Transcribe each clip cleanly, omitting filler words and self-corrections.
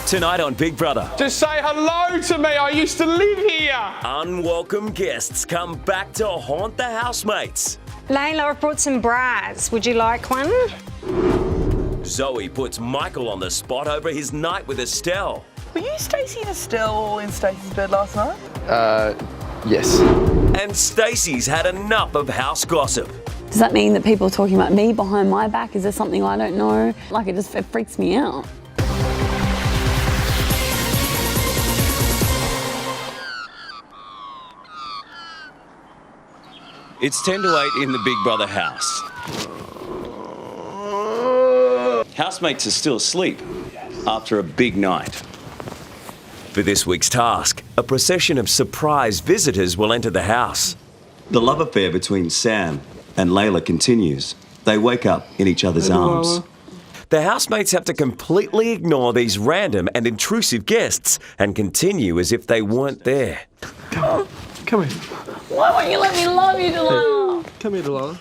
Tonight on Big Brother. Just say hello to me. I used to live here. Unwelcome guests come back to haunt the housemates. Layla, I've brought some bras. Would you like one? Zoe puts Michael on the spot over his night with Estelle. Were you Stacey and Estelle in Stacey's bed last night? Yes. And Stacey's had enough of house gossip. Does that mean that people are talking about me behind my back? Is there something I don't know? Like, it freaks me out. It's 10 to 8 in the Big Brother house. Housemates are still asleep after a big night. For this week's task, a procession of surprise visitors will enter the house. The love affair between Sam and Layla continues. They wake up in each other's arms. The housemates have to completely ignore these random and intrusive guests and continue as if they weren't there. Come here. Why won't you let me love you, Delilah? Come here, Delilah.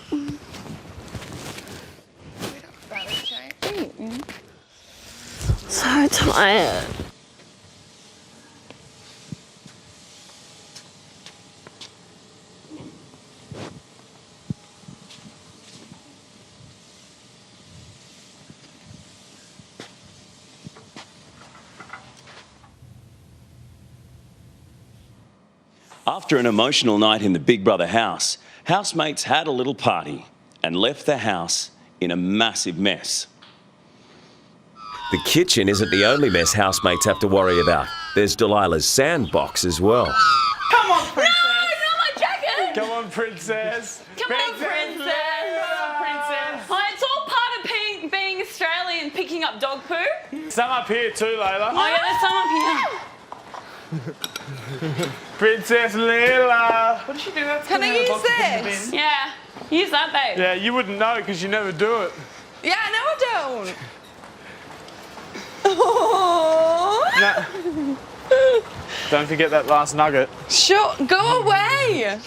So tired. After an emotional night in the Big Brother house, housemates had a little party and left the house in a massive mess. The kitchen isn't the only mess housemates have to worry about. There's Delilah's sandbox as well. Come on, princess. No, not my jacket! Come on, princess. Come on, princess. Oh, it's all part of being Australian, picking up dog poo. Some up here too, Layla. Oh, yeah, there's some up here. Princess Layla. What did she do? That's Can I use this? Yeah, use that, babe. Yeah, you wouldn't know because you never do it. Yeah, no, I don't. No. Don't forget that last nugget. Sure, go away.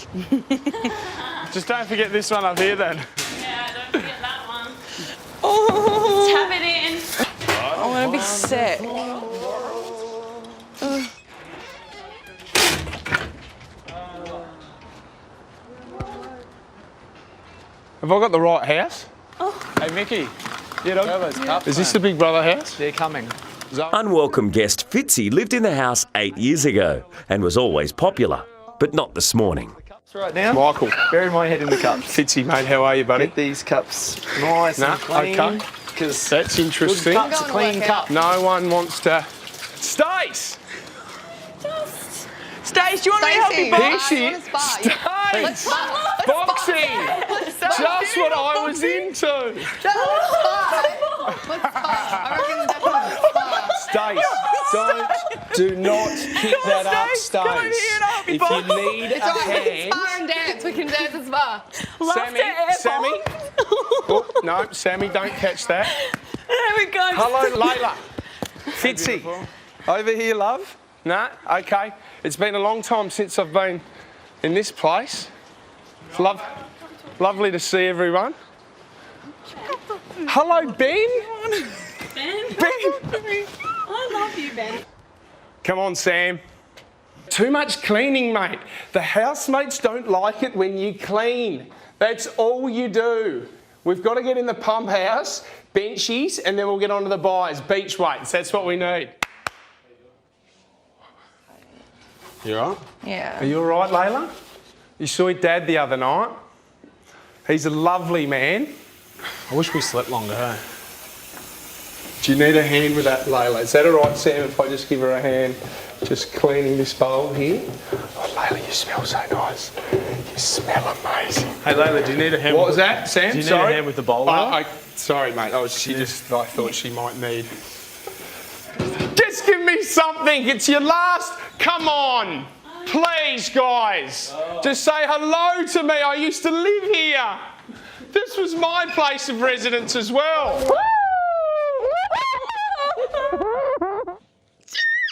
Just don't forget this one up here then. Yeah, don't forget that one. Oh, Tap it in. I'm gonna be sick. Have I got the right house? Hey, Mickey. Is this the Big Brother house? They're coming. Unwelcome guest Fitzy lived in the house 8 years ago and was always popular, but not this morning. Right now, Michael. bury my head in the cups. Fitzy, mate, how are you, buddy? Get these cups nice Nah, and clean. okay. Because That's interesting. cups are clean cups. No one wants to... Stace! Stace, do you want me to help you Stacey. box? Here she is. Stace! Boxing! Just what I was into. Stace, do not kick that up, Stace. Come over here and help me If box. you need a hand, Spa and dance. We can dance at spa. Sammy. Oh, no, Sammy, don't catch that. There we go. Hello, Layla. Fitzy. Over here, love? No? Okay. It's been a long time since I've been in this place. It's lovely to see everyone. Hello, Ben. Ben. I love you, Ben. Come on, Sam. Too much cleaning, mate. The housemates don't like it when you clean. That's all you do. We've got to get in the pump house, benchies, and then we'll get onto the buys, beach weights. That's what we need. You all right? Yeah. Are you all right, Layla? You saw your dad the other night. He's a lovely man. I wish we slept longer, hey? Do you need a hand with that, Layla? Is that all right, Sam, if I just give her a hand just cleaning this bowl here? Oh, Layla, you smell so nice. You smell amazing. Hey, Layla, do you need a hand? What was that, Sam? Do you need Sorry? a hand with the bowl? Sorry, mate. I thought she might need. Just give me something. It's your last. Come on. Please, guys. Just say hello to me. I used to live here. This was my place of residence as well.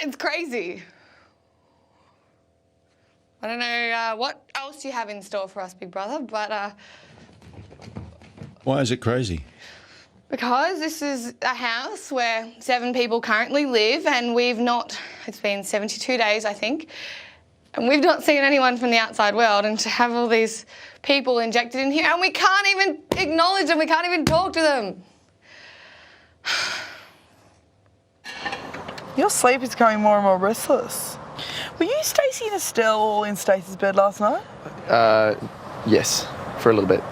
It's crazy. I don't know what else you have in store for us, Big Brother, but Why is it crazy? Because this is a house where 7 people currently live and it's been 72 days, I think, and we've not seen anyone from the outside world, and to have all these people injected in here and we can't even acknowledge them, we can't even talk to them. Your sleep is becoming more and more restless. Were you Stacey and Estelle all in Stacey's bed last night? Yes, for a little bit.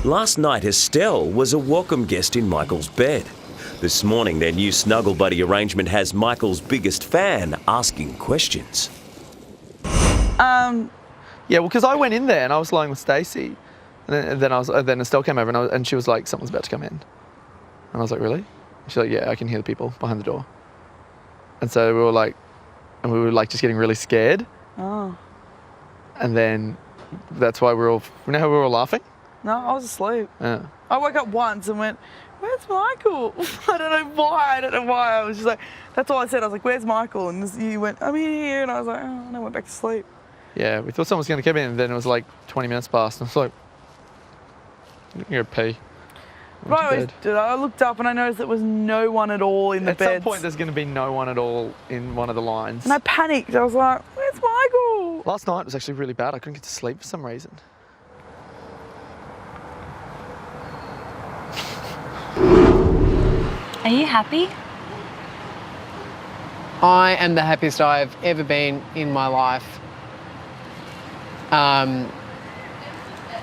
Last night, Estelle was a welcome guest in Michael's bed. This morning, their new Snuggle Buddy arrangement has Michael's biggest fan asking questions. Yeah, well, because I went in there and I was lying with Stacey, and then Estelle came over and she was like, "Someone's about to come in," and I was like, "Really?" She's like, "Yeah, I can hear the people behind the door," and so we were like just getting really scared. Oh. And then that's why we're all, you know how we're all laughing? No, I was asleep. Yeah. I woke up once and went, "Where's Michael?" I don't know why. I was just like, that's all I said. I was like, "Where's Michael?" And you went, "I'm here." And I was like, "Oh," and I went back to sleep. Yeah, we thought someone was going to come in, and then it was like 20 minutes past, and I was like, "You're a pee." But I always did. I looked up and I noticed there was no one at all in the At beds. some point, there's going to be no one at all in one of the lines. And I panicked. I was like, "Where's Michael?" Last night was actually really bad. I couldn't get to sleep for some reason. Are you happy? I am the happiest I've ever been in my life.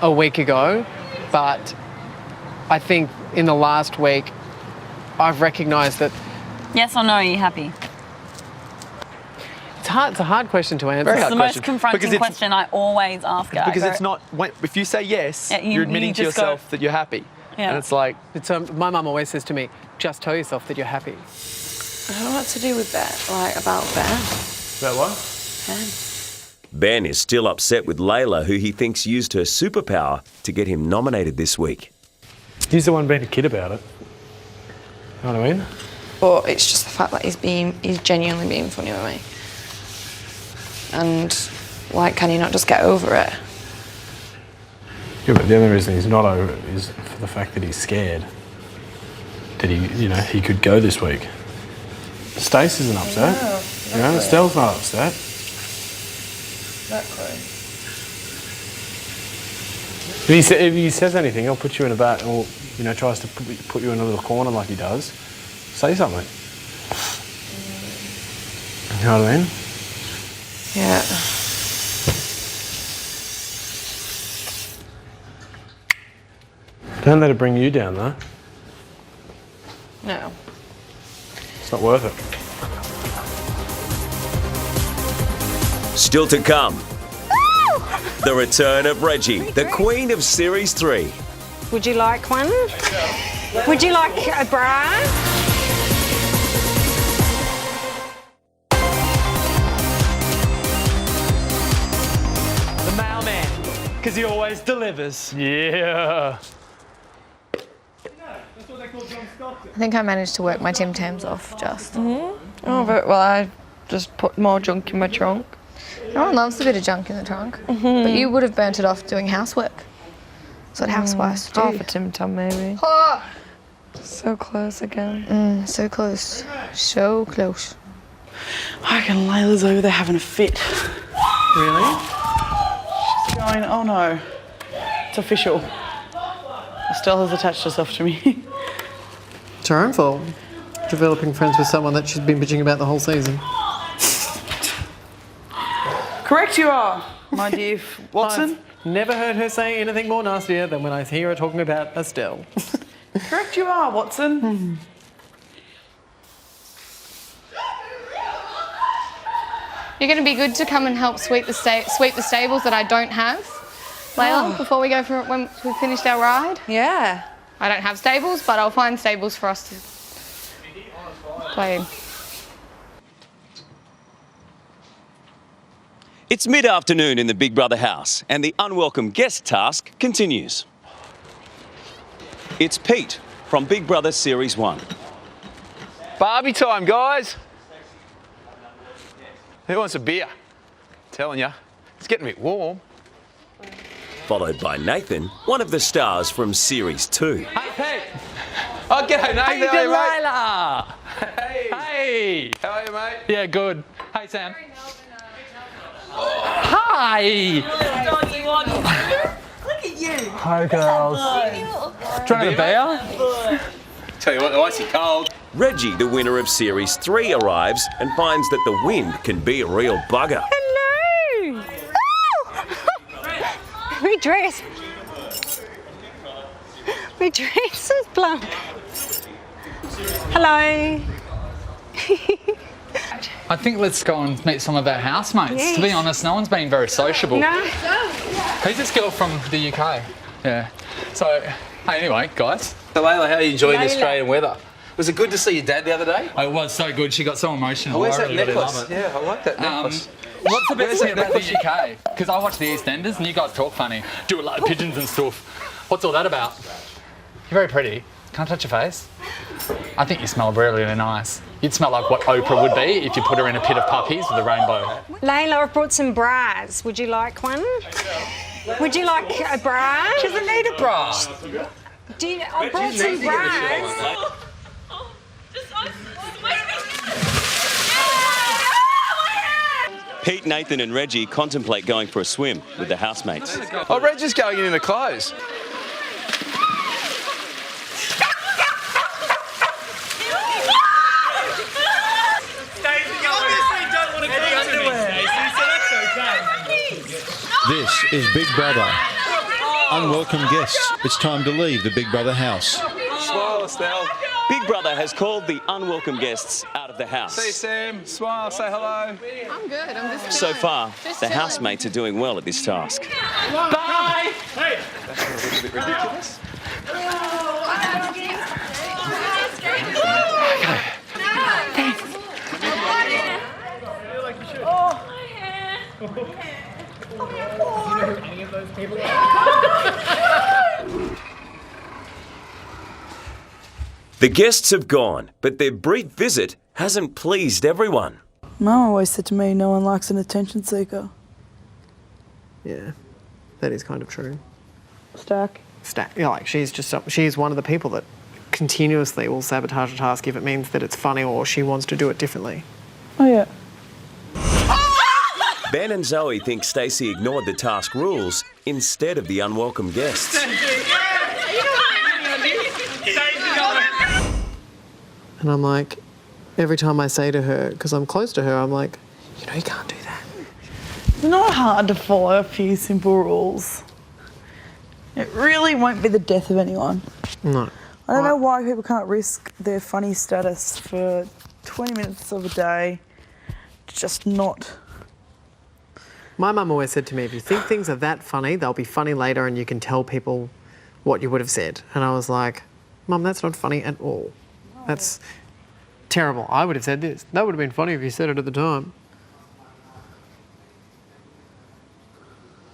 A week ago, but I think in the last week I've recognised that Yes or no, are you happy? it's a hard question to answer. Very It's hard the question. most confronting Because it's- question I always ask her. Because I go, it's not, if you say yes, Yeah, you- you're admitting you to just go- yourself that you're happy. Yeah. And it's like, It's, my mum always says to me, "Just tell yourself that you're happy." I don't know what to do with that, like about Ben. About what? Ben is still upset with Layla, who he thinks used her superpower to get him nominated this week. He's the one being a kid about it. You know what I mean? But it's just the fact that he's genuinely being funny with me. And, like, can you not just get over it? Yeah, but the only reason he's not over it is for the fact that he's scared that he could go this week. Stace isn't upset. Estelle's not upset. Exactly. If he says anything, he'll put you in a bat, or tries to put you in a little corner like he does. Say something. You know what I mean? Yeah. Don't let it bring you down, though. No. It's not worth it. Still to come, the return of Reggie, the queen of Series 3. Would you like one? Would you like a bra? the mailman, because he always delivers. Yeah. I think I managed to work my Tim Tams off just. Oh, but, well, I just put more junk in my trunk. Everyone loves a bit of junk in the trunk. But you would have burnt it off doing housework. That's what housewives do. Half a Tim Tam, maybe. Oh, So close again. so close. So close. I reckon Layla's over there having a fit. Really? She's going, "Oh no, it's official. Estelle has attached herself to me." It's her own fault. Developing friends with someone that she's been bitching about the whole season. Correct you are, my dear Watson. I've never heard her say anything more nastier than when I hear her talking about Estelle. Correct you are, Watson. You're going to be good to come and help sweep the stables that I don't have, Layla, before we go for it when we've finished our ride. Yeah. I don't have stables, but I'll find stables for us to play in. It's mid-afternoon in the Big Brother house, and the unwelcome guest task continues. It's Pete from Big Brother Series 1. Barbie time, guys. Who wants a beer? Telling you, it's getting a bit warm. Followed by Nathan, one of the stars from Series 2. Hey, Pete! Oh, g'day, Nate. How you How are doing, you, mate? Layla? Hey. Hey. How are you, mate? Yeah, good. Hey, Sam. Hi. Look at you. Hi, girls. Do you want a beer? Tell you what, the icy cold. Reggie, the winner of Series 3, arrives and finds that the wind can be a real bugger. Hello. My dress. My dress is blown. Hello. I think let's go and meet some of our housemates. Yes. To be honest, no one's been very sociable. No. Who's this girl from the UK? Yeah. So, hey, anyway, guys. So, Layla, how are you enjoying the Layla. Australian weather? Was it good to see your dad the other day? Oh, it was so good. She got so emotional. Oh, where's I that really necklace? love it. Yeah, I like that necklace. What's the best thing about the UK? Because I watch the EastEnders and you guys talk funny. Do a lot of pigeons and stuff. What's all that about? You're very pretty. Can I touch your face? I think you smell really, really nice. You'd smell like what Oprah would be if you put her in a pit of puppies with a rainbow. Layla, I've brought some bras. Would you like one? Would you like a bra? She doesn't need a bra. I brought some bras. Pete, Nathan and Reggie contemplate going for a swim with the housemates. Oh, Reggie's going in the clothes. This is Big Brother. Unwelcome guests. It's time to leave the Big Brother house. Smile, Estelle. Big Brother has called the unwelcome guests out of the house. See you, Sam. Smile, say hello. I'm good. I'm just So far, the housemates are doing well at this task. Bye! Hey! That's a little bit ridiculous. The guests have gone, but their brief visit hasn't pleased everyone. Mum always said to me, no one likes an attention seeker. Yeah, that is kind of true. Stack. Yeah, like she's one of the people that continuously will sabotage a task if it means that it's funny or she wants to do it differently. Oh yeah. Ben and Zoe think Stacey ignored the task rules instead of the unwelcome guests. And I'm like, every time I say to her, because I'm close to her, I'm like, you know, you can't do that. It's not hard to follow a few simple rules. It really won't be the death of anyone. No. I don't know why people can't risk their funny status for 20 minutes of a day. Just not. My mum always said to me, if you think things are that funny, they'll be funny later and you can tell people what you would have said. And I was like, Mum, that's not funny at all. That's terrible. I would have said this. That would have been funny if you said it at the time.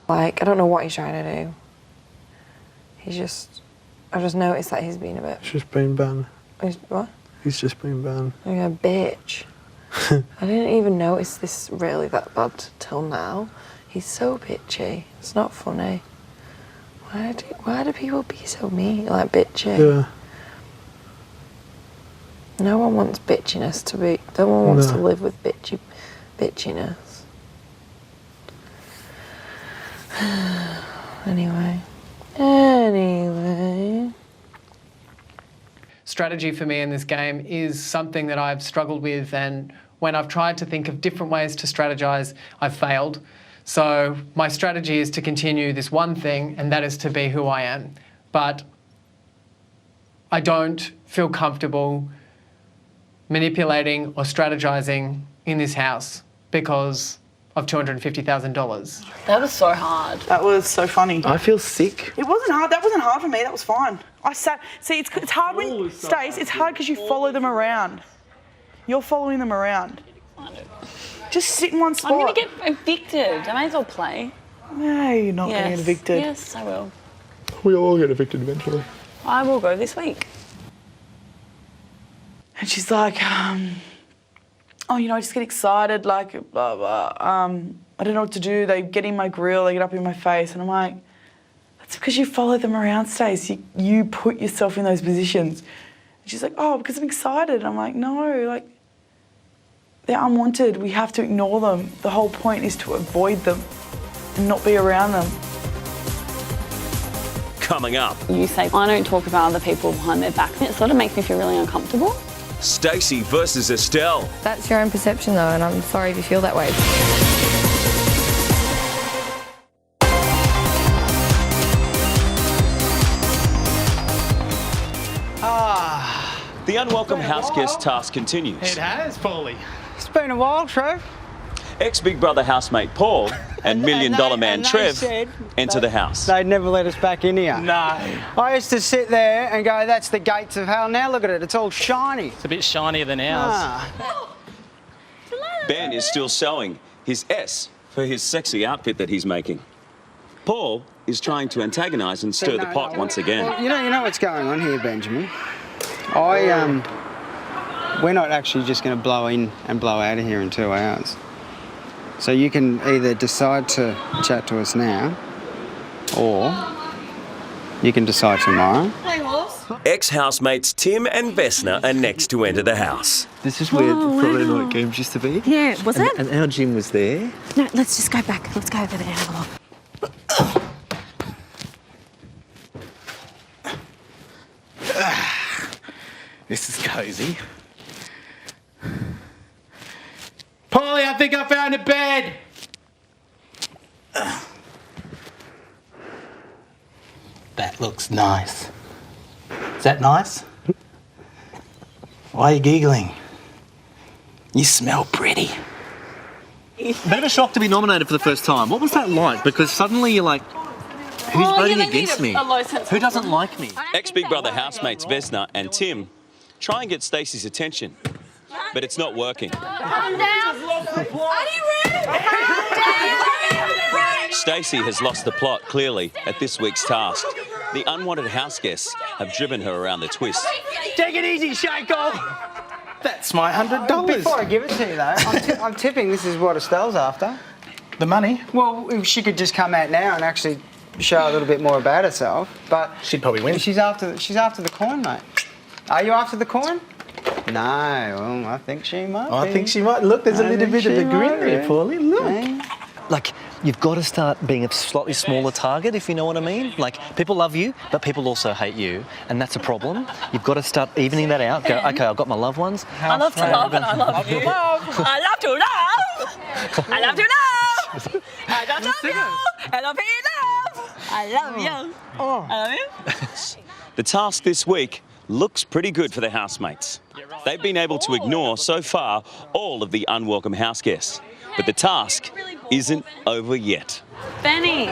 Like, I don't know what he's trying to do. I just noticed that he's been a bit... He's just been banned. What? He's just been banned. Like a bitch. I didn't even notice this really that bad till now. He's so bitchy. It's not funny. Why do people be so mean, like bitchy? Yeah. No one wants bitchiness to be... No one wants to live with bitchiness. Anyway. Strategy for me in this game is something that I've struggled with, and when I've tried to think of different ways to strategize, I've failed. So my strategy is to continue this one thing, and that is to be who I am. But I don't feel comfortable manipulating or strategizing in this house because of $250,000. That was so hard. That was so funny. I feel sick. It wasn't hard. That wasn't hard for me. That was fine. I sat. See, it's hard when Stace. It's hard because you follow them around. You're following them around. Just sit in one spot. I'm going to get evicted. I may as well play. No, you're not getting evicted. Yes, I will. We all get evicted eventually. I will go this week. And she's like, oh, you know, I just get excited, like, blah, blah. I don't know what to do. They get in my grill, they get up in my face. And I'm like, that's because you follow them around, Stace. You put yourself in those positions. She's like, oh, because I'm excited. And I'm like, no, like, they're unwanted. We have to ignore them. The whole point is to avoid them and not be around them. Coming up, You say, I don't talk about other people behind their back. It sort of makes me feel really uncomfortable. Stacey versus Estelle. That's your own perception though, and I'm sorry if you feel that way. The unwelcome house guest task continues. It has, Paulie. It's been a while, Trev. Ex-Big Brother housemate Paul and $1 Million Man Trev said enter the house. They'd never let us back in here. No. I used to sit there and go, that's the gates of hell. Now look at it, it's all shiny. It's a bit shinier than ours. Ah. Ben is still sewing his S for his sexy outfit that he's making. Paul is trying to antagonise and stir the pot once again. Well, you know what's going on here, Benjamin. We're not actually just going to blow in and blow out of here in 2 hours. So you can either decide to chat to us now, or you can decide tomorrow. Ex-housemates Tim and Vesna are next to enter the house. This is where the Friday night games used to be. Yeah, was it? And our gym was there. No, let's just go back. Let's go over there and have a look. This is cosy. Paulie, I think I found a bed. That looks nice. Is that nice? Why are you giggling? You smell pretty. Bit of a shock to be nominated for the first time. What was that like? Because suddenly you're like, who's voting against me? Who doesn't like me? Ex-Big Brother housemates Vesna and Tim try and get Stacey's attention, but it's not working. Stacey has lost the plot, clearly, at this week's task. The unwanted house guests have driven her around the twist. Take it easy, Shaiko. That's my $100. Before I give it to you, though, I'm tipping this is what Estelle's after. The money? Well, if she could just come out now and actually show a little bit more about herself, but she'd probably win. She's after the coin, mate. Are you after the coin? No, well, I think she might be. I think she might. Look, there's a little bit of a grin there, Paulie. Look. Hey. Like, you've got to start being a slightly smaller target, if you know what I mean. Like, people love you, but people also hate you, and that's a problem. You've got to start evening that out. Go, okay, I've got my loved ones. I love to love and I love you. I love to love. I love to love. I love you. I love you. I love you. I love you. The task this week looks pretty good for the housemates. They've been able to ignore, so far, all of the unwelcome house guests. But the task isn't over yet. Benny.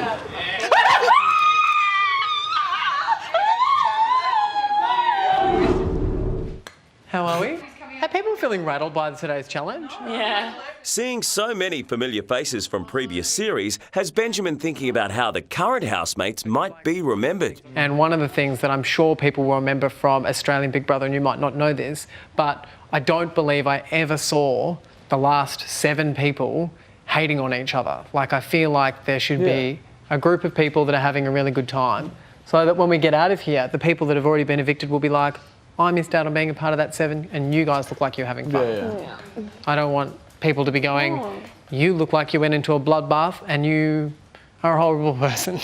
How are we? Are people feeling rattled by today's challenge? Yeah. Seeing so many familiar faces from previous series has Benjamin thinking about how the current housemates might be remembered. And one of the things that I'm sure people will remember from Australian Big Brother, and you might not know this, but I don't believe I ever saw the last 7 people hating on each other. Like, I feel like there should be a group of people that are having a really good time, so that when we get out of here, the people that have already been evicted will be like, I missed out on being a part of that 7 and you guys look like you're having fun. Yeah. I don't want people to be going, you look like you went into a bloodbath and you are a horrible person.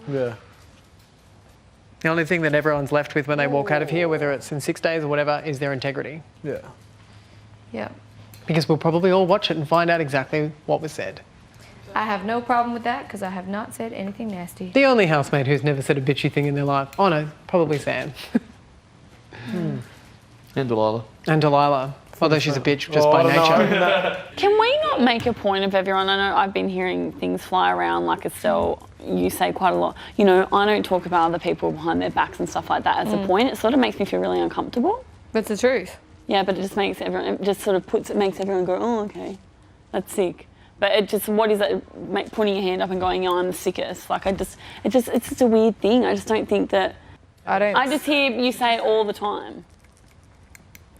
Yeah. The only thing that everyone's left with when they walk out of here, whether it's in 6 days or whatever, is their integrity. Yeah. Yeah. Because we'll probably all watch it and find out exactly what was said. I have no problem with that because I have not said anything nasty. The only housemate who's never said a bitchy thing in their life, oh no, probably Sam. And Delilah. And Delilah, although she's a bitch just by nature. Can we not make a point of everyone? I know I've been hearing things fly around, like Estelle, you say quite a lot. You know, I don't talk about other people behind their backs and stuff like that as a point. It sort of makes me feel really uncomfortable. But it's the truth. Yeah, but it just makes everyone, it just sort of makes everyone go, oh, okay, that's sick. But it just, what is it, putting your hand up and going, yeah, I'm the sickest? Like, it's just a weird thing. I just don't think that, I just hear you say it all the time.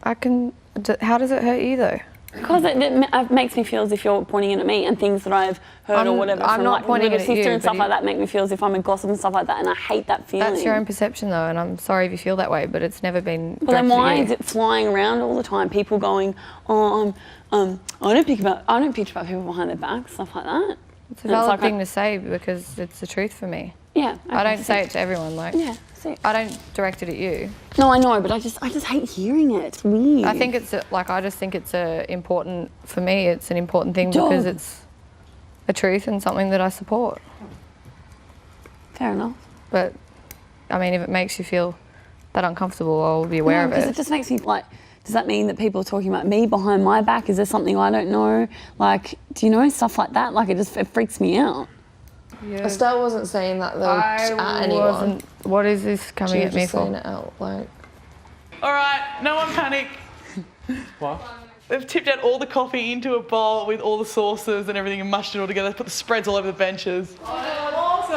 How does it hurt you though? Because it makes me feel as if you're pointing it at me, and things that I've heard or whatever I'm from not like pointing little it at sister you, and stuff but like that make me feel as if I'm a gossip and stuff like that, and I hate that feeling. That's your own perception though, and I'm sorry if you feel that way, but it's never been. But then directed at why you. is it flying around all the time? People going, oh, I don't bitch about people behind their back, stuff like that. It's a valid thing to say because it's the truth for me. Yeah. I don't say it to everyone. Like, yeah, I don't direct it at you. No, I know, but I just hate hearing it. It's weird. I think it's I just think it's important for me. It's an important thing Job. because it's a truth and something that I support. Fair enough. But I mean, if it makes you feel that uncomfortable, I'll be aware of it. Because it just makes me like. Does that mean that people are talking about me behind my back? Is there something I don't know? Like, do you know stuff like that? Like, it freaks me out. Yeah. Estelle wasn't saying that though at anyone. Wasn't. What is this coming She at was me just for? saying it out like. All right, no one panic. What? They've tipped out all the coffee into a bowl with all the sauces and everything and mushed it all together. Put the spreads all over the benches.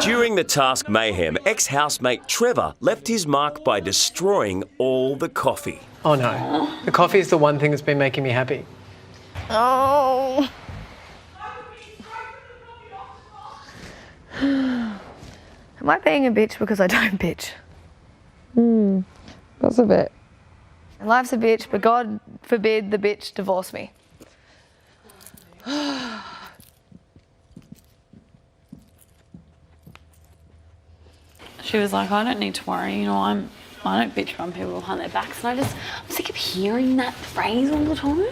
During the task mayhem, ex-housemate Trevor left his mark by destroying all the coffee. Oh no, the coffee is the one thing that's been making me happy. Oh. Am I being a bitch because I don't bitch? That's a bit. Life's a bitch, but God forbid the bitch divorce me. She was like, I don't need to worry, you know, I don't bitch on people behind their backs. And I'm sick of hearing that phrase all the time.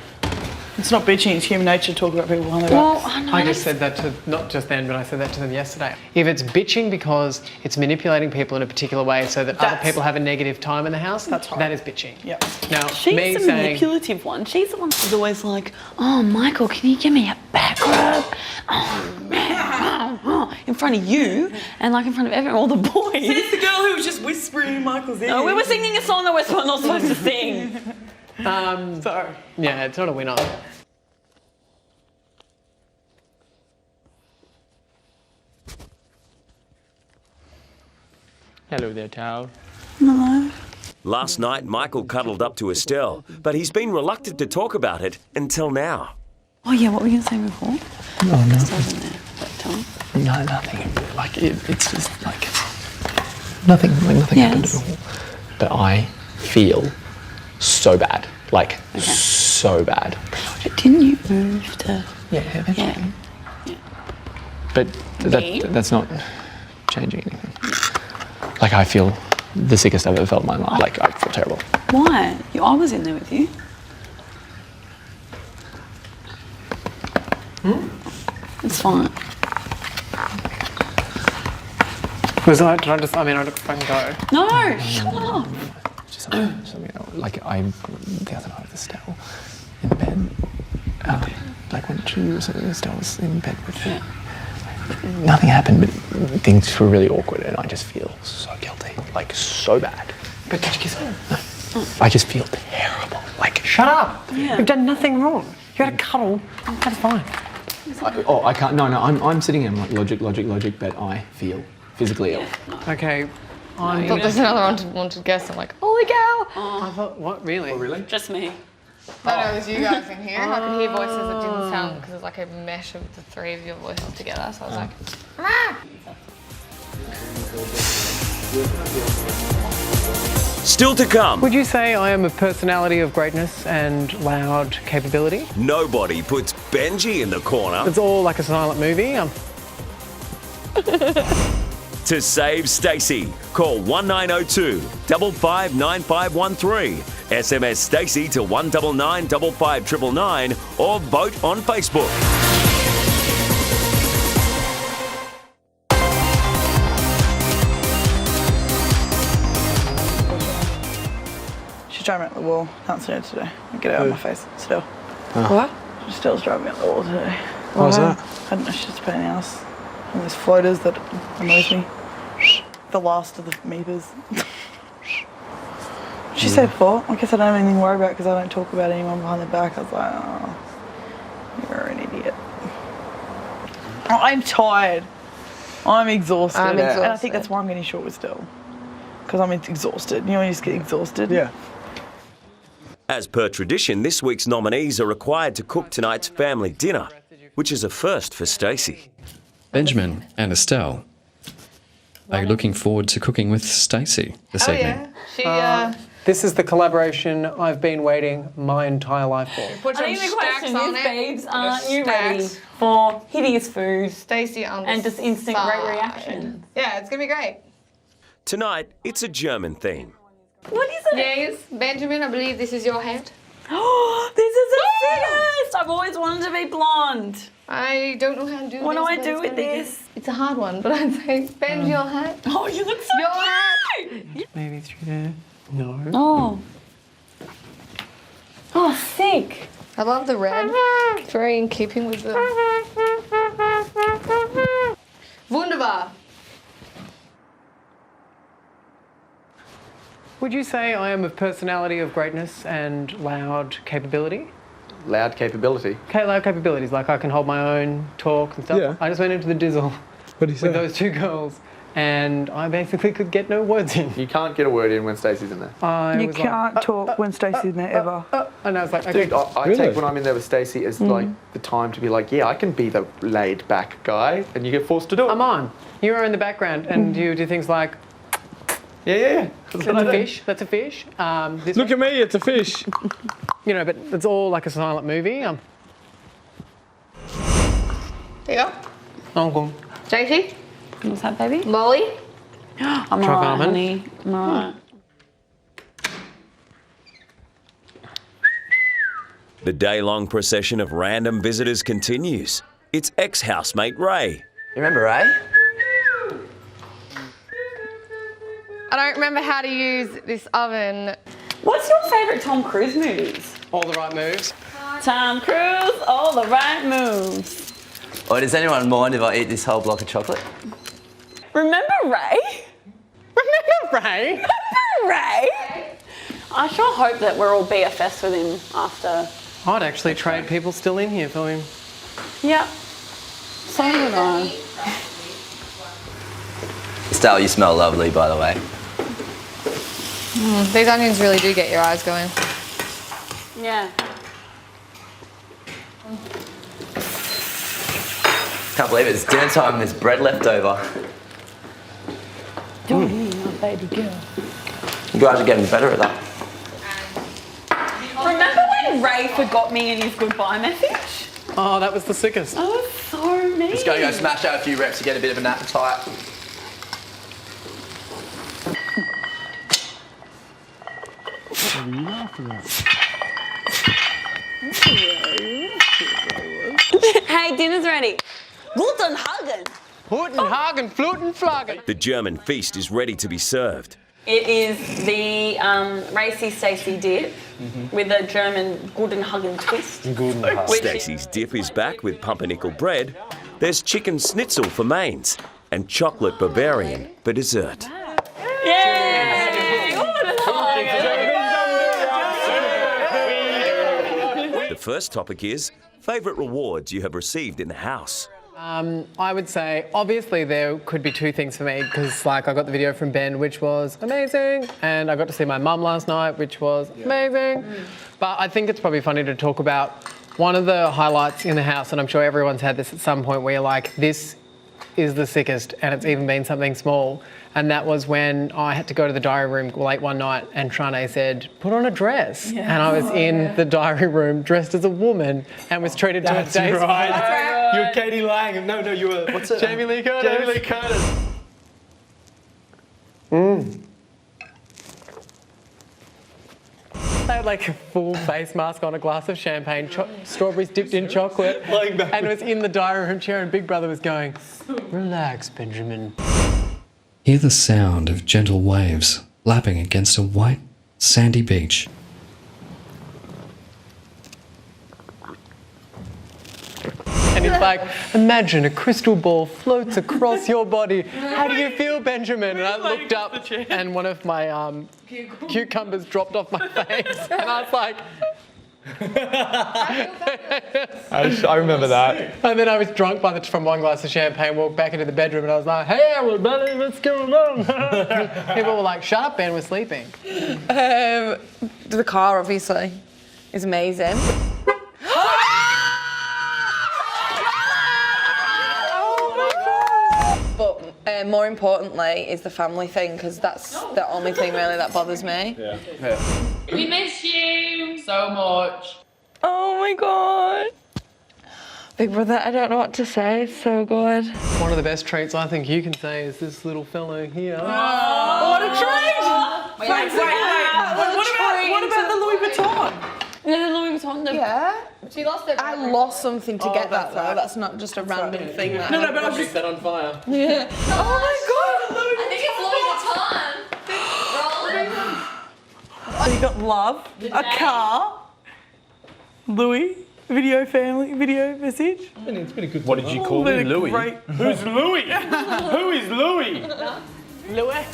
It's not bitching, it's human nature to talk about people behind their Well, backs. I know. I just said that to, not just then, but I said that to them yesterday. If it's bitching because it's manipulating people in a particular way so that other people have a negative time in the house, that is bitching. Yeah. Now, She's me the saying, manipulative one. She's the one who's always like, oh, Michael, can you give me a back rub? Oh, in front of you and like in front of everyone, all the boys. It's the girl who was just whispering in Michael's ear. No, we were singing a song that we're not supposed to sing. Sorry. yeah, it's not a winner. Hello there, Tao. No. Last night, Michael cuddled up to Estelle, but he's been reluctant to talk about it until now. Oh yeah, what were you going to say before? No, no. Tell me. No, nothing. Like, it's just like nothing happened at all. But I feel so bad. Like, so bad. But didn't you move to... Yeah, eventually. Yeah. But that's not changing anything. Like, I feel the sickest I've ever felt in my life. Like, I feel terrible. Why? I was in there with you. It's fine. Was I? Did I just? I mean, I don't fucking go. No, shut up. Just something like the other night with Estelle in bed. Like when Estelle was in bed with me. Nothing happened, but things were really awkward, and I just feel so guilty, like so bad. But did you kiss her? No, I just feel terrible. Like, shut up! Yeah. You've done nothing wrong. You had a cuddle. That's fine. I can't. No, I'm sitting here. I'm like logic, but I feel physically ill. Okay. I thought there's another wanted guest. I'm like, holy cow! I thought, what, really? Oh, really? Just me. I know it was you guys in here. I could hear voices that didn't sound because it's like a mesh of the three of your voices together. So I was like, ah! Still to come. Would you say I am a personality of greatness and loud capability? Nobody puts Benji in the corner. It's all like a silent movie. To save Stacey, call 1902 559513. SMS Stacey to 199 55999 or vote on Facebook. She's driving me up the wall downstairs today. Get it out of my face. Still. What? She's still driving me up the wall today. What was that? I don't know, she's just a pain in the ass. And these floaters that annoys me. The last of the meepers. She said before, I guess I don't have anything to worry about because I don't talk about anyone behind their back. I was like, oh, you're an idiot. Oh, I'm tired. I'm exhausted. And I think that's why I'm getting short with Stell. Because I'm exhausted. You know when you just get exhausted? Yeah. As per tradition, this week's nominees are required to cook tonight's family dinner, which is a first for Stacey. Benjamin and Estelle, are you looking forward to cooking with Stacey this evening? Yeah. This is the collaboration I've been waiting my entire life for. Put I think the question on is, it. babes, aren't you Stacks. ready for hideous food Stacey on and just instant side. great reaction? Yeah, it's gonna be great. Tonight, it's a German theme. What is it? Yes, Benjamin, I believe this is your hat. Oh, this is the sickest! I've always wanted to be blonde. I don't know how to do this. What do I but do it's with gonna be this? good. It's a hard one, but I'd say, Ben's your hat. Oh, you look so Your cute! Maybe through there. No. Oh. Oh, sick. I love the red. It's very in keeping with the... Wunderbar. Would you say I am a personality of greatness and loud capability? Loud capability. Okay, loud capabilities, like I can hold my own, talk and stuff. Yeah. I just went into the Dizzle with those two girls and I basically could get no words in. You can't get a word in when Stacey's in there. You can't talk when Stacey's in there ever. And I was like, okay. Dude, I take when I'm in there with Stacey as like the time to be like, yeah, I can be the laid back guy, and you get forced to do it. I'm on. You are in the background and you do things like, yeah. That's a fish. That's a fish. Look at me, it's a fish. You know, but it's all like a silent movie. There you go. Uncle. Stacey? What's that, baby? Molly? I'm Chocolate alright, almond. honey. I'm alright. The day-long procession of random visitors continues. It's ex-housemate Ray. You remember Ray? I don't remember how to use this oven. What's your favourite Tom Cruise movies? All the right moves. Tom Cruise, all the right moves. Or does anyone mind if I eat this whole block of chocolate? Remember Ray? Remember Ray? Remember Ray? I sure hope that we're all BFFs with him after. I'd actually trade people still in here for him. Yep. So would I. Estelle, you smell lovely, by the way. These onions really do get your eyes going. Yeah. Can't believe it. It's dinner time and there's bread left over. Don't eat my baby girl. You guys are getting better at that. Remember when Ray forgot me in his goodbye message? Oh, that was the sickest. That was so mean. Just go smash out a few reps to get a bit of an appetite. Hey, dinner's ready. Guten Hagen. Guten Hagen, Fluten Flaggen. The German feast is ready to be served. It is the racy Stacey dip with a German Guten Hagen twist. Stacey's dip is back with pumpernickel bread. There's chicken schnitzel for mains and chocolate Bavarian for dessert. Yay! Guten Hagen. The first topic is favourite rewards you have received in the house. I would say, obviously, there could be two things for me because, like, I got the video from Ben, which was amazing, and I got to see my mum last night, which was amazing. But I think it's probably funny to talk about one of the highlights in the house, and I'm sure everyone's had this at some point where you're like, this is the sickest, and it's even been something small. And that was when I had to go to the diary room late one night and Trane said, put on a dress. Yeah. And I was in the diary room dressed as a woman and was treated to a day's That's right. right. You were Katie Lang. No, you were... What's it? Jamie Lee Curtis. Jamie Lee Curtis. I had like a full face mask on, a glass of champagne, strawberries dipped in chocolate, and it was in the diary room chair and Big Brother was going, relax, Benjamin. Hear the sound of gentle waves lapping against a white, sandy beach. And it's like, imagine a crystal ball floats across your body. How do you feel, Benjamin? And I looked up and one of my cucumbers dropped off my face. And I was like, I remember that. And then I was drunk from one glass of champagne, walked back into the bedroom, and I was like, "Hey, everybody, what's going on?" People were like, "Shut up, Ben, we're sleeping." The car, obviously, is amazing. But more importantly is the family thing, because that's the only thing really that bothers me. We miss you so much. Oh my god. Big Brother, I don't know what to say. It's so good. One of the best treats I think you can say is this little fellow here. What a treat! Thanks again. What about the Louis Vuitton? Yeah, the Louis Vuitton. Yeah. She lost her. I lost something to get that though. That's not just a random thing. That No, but I was just set on fire. Yeah. Oh my god! I think it's Louis Vuitton. So you got love, a car, Louis, video family, video message. It's been a good. What did you call me, Louis? Who's Louis? Who is Louis? Louis.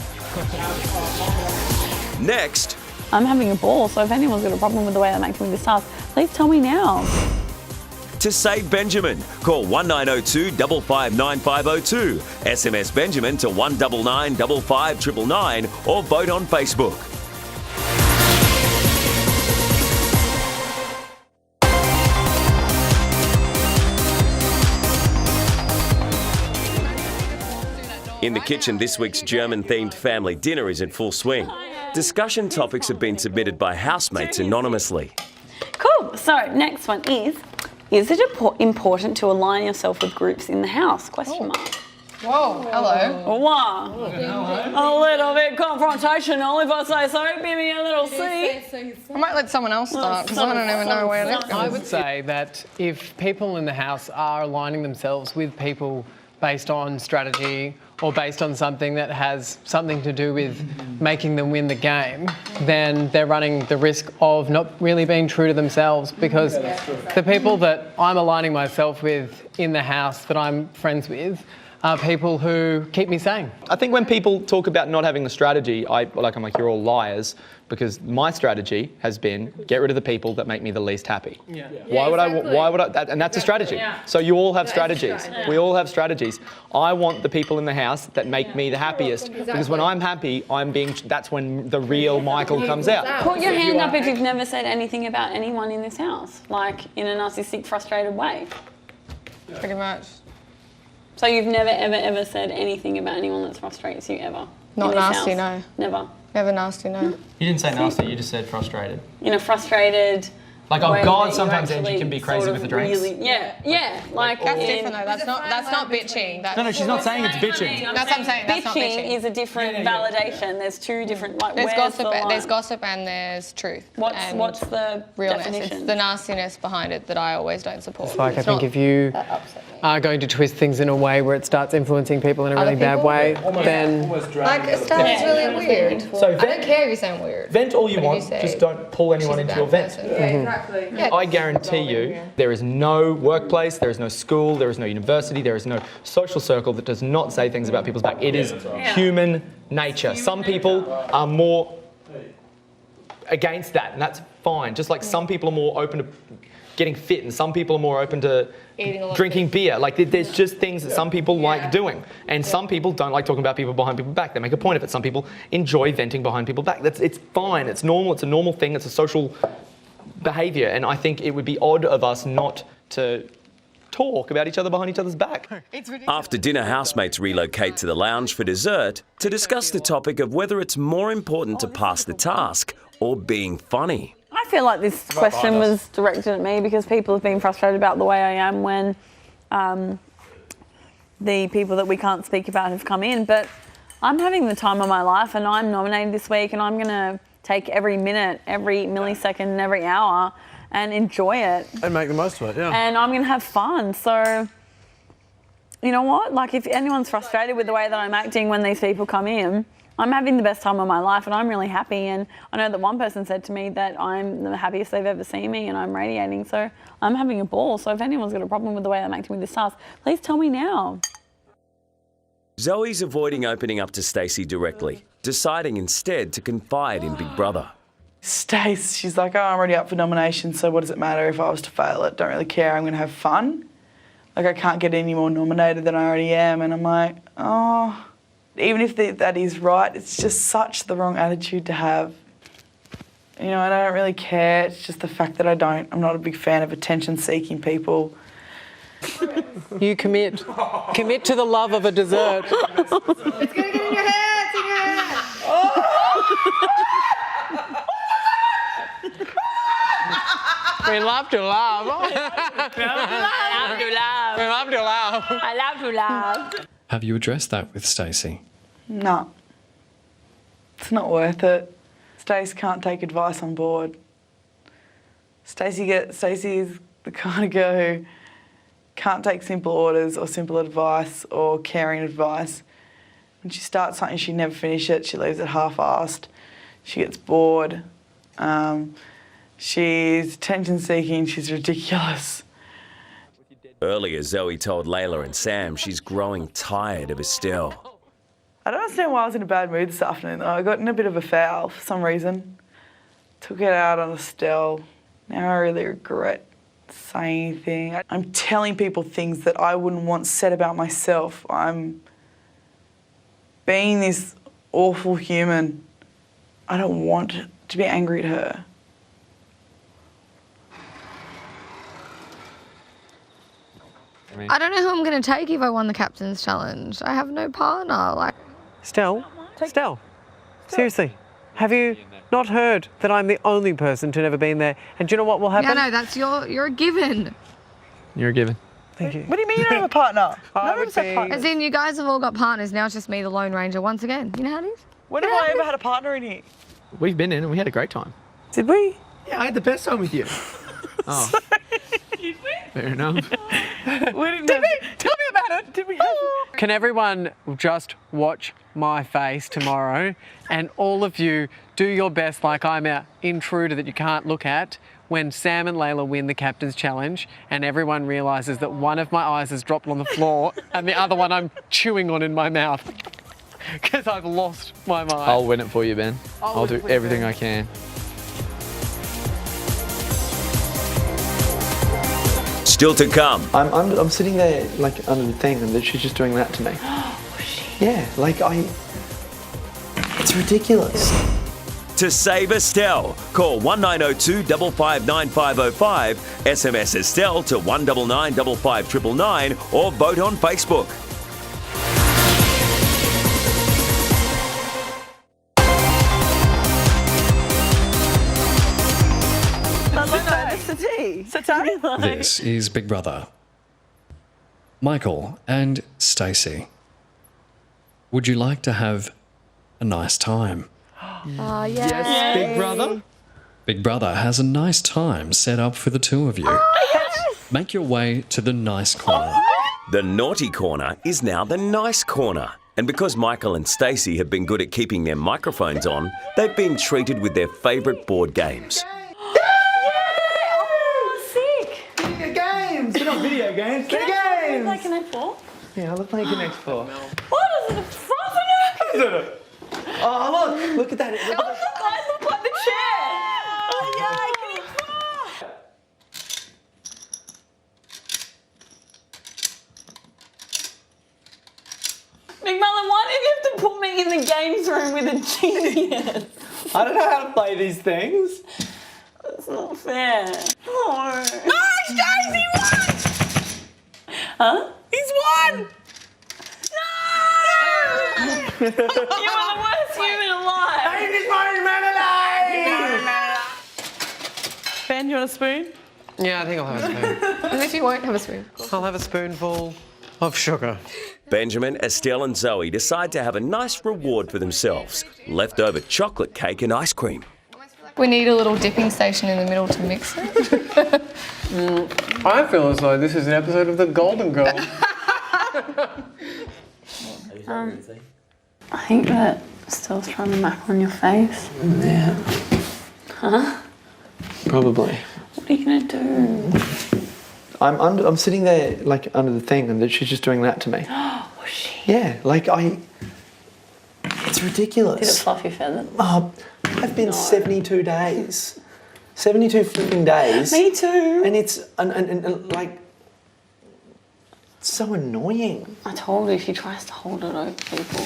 Next, I'm having a ball, so if anyone's got a problem with the way I'm acting with this task, please tell me now. to save Benjamin, call 1902 559 502, SMS Benjamin to 199 55999 or vote on Facebook. In the kitchen, this week's German-themed family dinner is in full swing. Discussion topics have been submitted by housemates anonymously. Cool. So next one is it important to align yourself with groups in the house? Question mark. Whoa, hello. Wow. A little bit confrontational, if I say so. Give me a little C. I might let someone else start because I don't even know where they're going. I would say that if people in the house are aligning themselves with people based on strategy or based on something that has something to do with making them win the game, then they're running the risk of not really being true to themselves, because the people that I'm aligning myself with in the house that I'm friends with are people who keep me sane. I think when people talk about not having a strategy, I'm like, you're all liars, because my strategy has been get rid of the people that make me the least happy. Yeah. Why would I? And that's a strategy. Yeah. So you all have strategies. We all have strategies. I want the people in the house that make me the happiest, because when I'm happy, that's when the real Michael comes out. Put your hand up if you've never said anything about anyone in this house, like in a narcissistic, frustrated way. Pretty much. So you've never, ever said anything about anyone that frustrates you ever? Not in this nasty, house? no. Never? Never nasty, no. You didn't say nasty, you just said frustrated. In a frustrated Like, oh way God, that sometimes you Angie can be crazy sort with the of drinks. Really, yeah, like That's in- different though. That's not bitching. That's No, she's not saying it's bitching. That's what I'm saying. That's not Bitching bitching. is a different validation. There's two different, like, There's where's gossip. the line? There's gossip and there's truth. What's the realness? definition? It's the nastiness behind it that I always don't support. It's like, I It's think not- if you are going to twist things in a way where it starts influencing people in a really bad way, then... Like, Estelle's really weird. So I don't care if you sound weird. Vent all you But if want, say just don't pull anyone she's a into your bad vent. person. Yeah, exactly. Yeah. I guarantee you, there is no workplace, there is no school, there is no university, there is no social circle that does not say things about people's back. It is human nature. Some people are more against that, and that's fine. Just like some people are more open to getting fit, and some people are more open to Eating a lot of drinking beer. Like, there's just things that some people like doing, and some people don't like talking about people behind people's back. They make a point of it. Some people enjoy venting behind people's back. It's fine. It's normal. It's a normal thing. It's a social behaviour, and I think it would be odd of us not to talk about each other behind each other's back. After dinner, housemates relocate to the lounge for dessert to discuss the topic of whether it's more important to pass the task or being funny. I feel like this question was directed at me because people have been frustrated about the way I am when the people that we can't speak about have come in. But I'm having the time of my life, and I'm nominated this week, and I'm going to take every minute, every millisecond, and every hour and enjoy it. And make the most of it, yeah. And I'm going to have fun. So, you know what? Like, if anyone's frustrated with the way that I'm acting when these people come in, I'm having the best time of my life and I'm really happy. And I know that one person said to me that I'm the happiest they've ever seen me and I'm radiating. So I'm having a ball. So if anyone's got a problem with the way I'm acting with this task, please tell me now. Zoe's avoiding opening up to Stacey directly, deciding instead to confide in Big Brother. Stace, she's like, oh, I'm already up for nomination, so what does it matter if I was to fail it? Don't really care, I'm going to have fun. Like, I can't get any more nominated than I already am. And I'm like, oh, even if that is right, it's just such the wrong attitude to have. You know, I don't really care. It's just the fact that I'm not a big fan of attention-seeking people. You commit. Commit to the love of a dessert. It's gonna get in your hair. It's in your hair. We love to laugh. I love to laugh. Have you addressed that with Stacey? No. It's not worth it. Stace can't take advice on board. Stacey is the kind of girl who can't take simple orders or simple advice or caring advice. When she starts something, she never finishes it. She leaves it half-assed. She gets bored. She's attention-seeking. She's ridiculous. Earlier, Zoe told Layla and Sam she's growing tired of Estelle. I don't understand why I was in a bad mood this afternoon, though. I got in a bit of a foul for some reason. Took it out on Estelle. Now I really regret saying anything. I'm telling people things that I wouldn't want said about myself. I'm being this awful human. I don't want to be angry at her. I don't know who I'm going to take if I won the captain's challenge. I have no partner. Like, Stell, seriously, have you not heard that I'm the only person to never been there? And do you know what will happen? yeah, no, that's you're a given. You're a given. Thank you. What do you mean you don't have a partner? I None would of us have be- partners. As in, you guys have all got partners. Now it's just me, the Lone Ranger, once again. You know how it is? When have I ever had a partner in here? We've been in and we had a great time. Did we? Yeah, I had the best time with you. Oh. Fair enough. Did we? Tell me about it. Did we have Can everyone just watch my face tomorrow and all of you do your best like I'm an intruder that you can't look at when Sam and Layla win the Captain's Challenge and everyone realises that one of my eyes has dropped on the floor and the other one I'm chewing on in my mouth because I've lost my mind. I'll win it for you, Ben. I'll do everything I can. Still to come. I'm sitting there like under the thing and she's just doing that to me. Yeah, like it's ridiculous. To save Estelle, call 1902 559 505, SMS Estelle to 199 55999 or vote on Facebook. This is Big Brother. Michael and Stacey, would you like to have a nice time? Oh, yeah. Yes, Big Brother. Big Brother has a nice time set up for the two of you. Make your way to the nice corner. The naughty corner is now the nice corner. And because Michael and Stacey have been good at keeping their microphones on, they've been treated with their favourite board games. Games! They're not video games, they're games! Like Connect 4? Yeah, let's play Connect 4. What is it? Frozen? Oh, look at that. I look like the chair. Oh, yeah, Connect 4. Big Mullen, why did you have to put me in the games room with a genius? I don't know how to play these things. That's not fair. No. No, Stacey won! Huh? He's won! No! You are the worst human alive! I just want to Ben, you want a spoon? Yeah, I think I'll have a spoon. As if you won't have a spoon. I'll have a spoonful of sugar. Benjamin, Estelle and Zoe decide to have a nice reward for themselves. Leftover chocolate cake and ice cream. We need a little dipping station in the middle to mix it. I feel as though this is an episode of The Golden Girl. I think that Estelle's trying to mac on your face. Yeah. Huh? Probably. What are you going to do? I'm sitting there like under the thing and she's just doing that to me. Was she? Yeah, like it's ridiculous. Did it fluff your feather? Oh, have been 72 days. 72 flipping days. Me too. And it's, and like, it's so annoying. I told her she tries to hold it over people.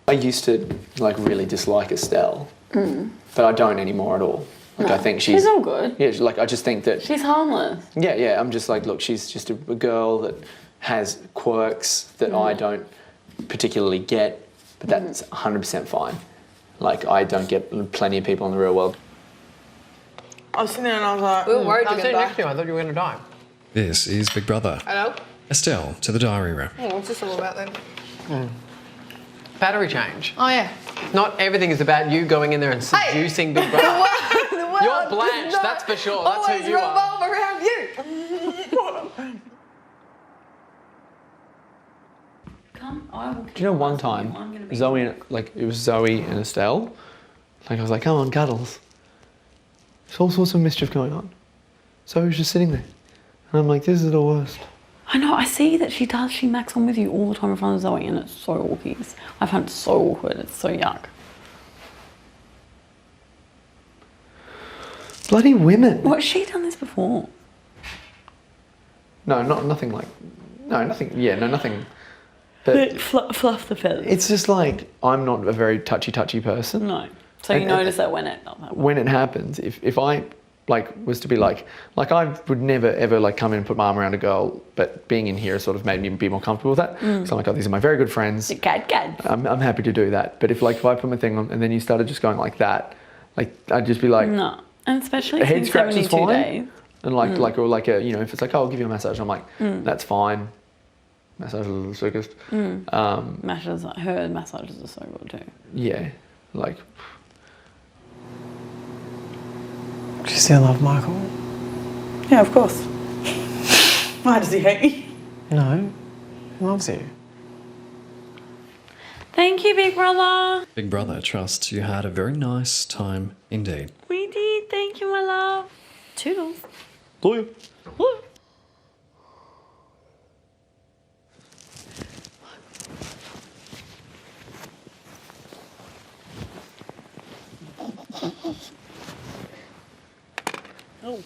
I used to, like, really dislike Estelle, but I don't anymore at all. Like, No, I think she's all good. Yeah, like, I just think that... She's harmless. Yeah, I'm just like, look, she's just a girl that has quirks that I don't particularly get, but that's 100% fine. Like, I don't get plenty of people in the real world. I was sitting there and I was like, We were worried I to was get sitting back. next to you. I thought you were going to die. This is Big Brother. Hello? Estelle to the diary room. Oh, what's this all about then? Battery change. Oh, yeah. Not everything is about you going in there and seducing Big Brother. The world You're does Blanche, not that's for sure. That's always who you are. revolve around you. Come, I will. Do you know one time, Zoe, like, it was Zoe and Estelle, like, I was like, come on, cuddles. There's all sorts of mischief going on. Zoe was just sitting there. And I'm like, this is the worst. I know, I see that she does. She macks on with you all the time in front of Zoe, and it's so awkward. I find it so awkward. It's so yuck. Bloody women. What, has she done this before? No, nothing like, no, nothing, yeah, no, nothing. But Fluff the feathers. it's just like, I'm not a very touchy person. No. So you notice that when it does happen. When it happens, if I, like, was to be like I would never ever like come in and put my arm around a girl, but being in here sort of made me be more comfortable with that. So I'm like, oh, these are my very good friends. I'm happy to do that. But if I put my thing on and then you started just going like that, like, I'd just be like, No. And especially a head in scratch is 72 fine. days. And like, or like a, you know, if it's like, oh, I'll give you a massage, I'm like, that's fine. Massage is the sickest. Her massages are so good too. Yeah, like. Do you still love Michael? Yeah, of course. Why does he hate me? No. He loves you. Thank you, Big Brother. Big Brother trusts you had a very nice time indeed. We did. Thank you, my love. Toodles. Blue. Oh.